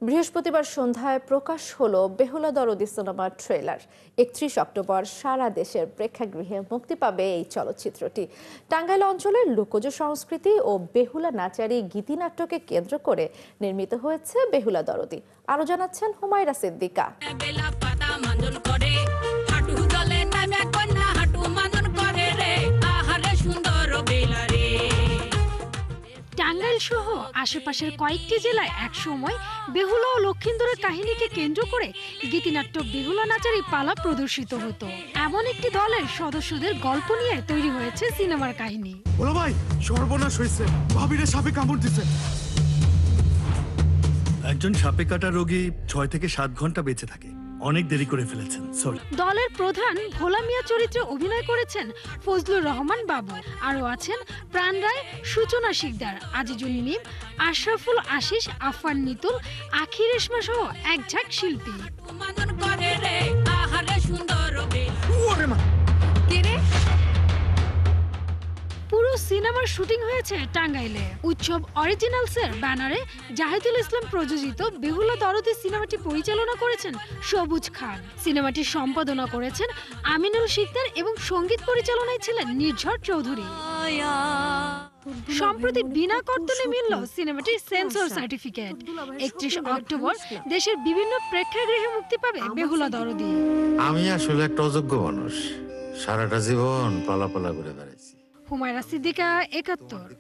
বৃহস্পতিবার সন্ধ্যায় প্রকাশ হলো বেহুলা দরদি সিনেমার ট্রেলার। ৩১ অক্টোবর সারা দেশের প্রেক্ষাগৃহে মুক্তি পাবে এই চলচ্চিত্রটি। টাঙ্গাইল অঞ্চলের লোকজ সংস্কৃতি ও বেহুলা নাচারি গীতিনাট্যকে কেন্দ্র করে নির্মিত হয়েছে বেহুলা দরদি। আরো জানাচ্ছেন হুমায়রা সিদ্দিকা। টাঙ্গাইল সহ আশেপাশের কয়েকটি জেলায় একসময় বেহুলা ও লক্ষিন্দরের কাহিনীকে কেন্দ্র করে গীতিনাট্য বেহুলা নাচারি পালা প্রদর্শিত হতো। এমন একটি দলের সদস্যদের গল্প নিয়ে তৈরি হয়েছে সিনেমার কাহিনী। বলো ভাই, সর্বনাশ হয়েছে, ভাবিরে সাপে কামড় দিছে। একজন সাপে কাটা রোগী ৬ থেকে ৭ ঘন্টা বেঁচে থাকে। অনেক দেরি করে ফেলেছেন, সরি। দলের প্রধান ভোলা মিয়া চরিত্রে অভিনয় করেছেন ফজলুর রহমান বাবু। আরও আছেন প্রাণ রায়, সূচনা শিকদার, আজিজুল মিম, আশরাফুল আশিস, আফান নিতুল, আখি রেশমা সহ এক ঝাঁক শিল্পী। পুরো সিনেমার শুটিং হয়েছে টাঙ্গাইলে। উৎসব অরিজিনালসের ব্যানারে জাহিদুল ইসলাম প্রযোজিত বেহুলা দরদি সিনেমাটি পরিচালনা করেছেন সবুজ খান। সিনেমাটি সম্পাদনা করেছেন আমিনুল শিকদার এবং সঙ্গীত পরিচালনায় ছিলেন নির্ঝর চৌধুরী। সম্প্রতি বিনা কর্তনে মিলল সিনেমাটির সেন্সর সার্টিফিকেট। ৩১ অক্টোবর দেশের বিভিন্ন প্রেক্ষাগৃহে মুক্তি পাবে বেহুলা দরদি। আমি আসলে একটা অযোগ্য মানুষ, সারাটা জীবন পালাপালা করে বেড়াইছি। হুমায়রা সিদ্দিকা, ৭১।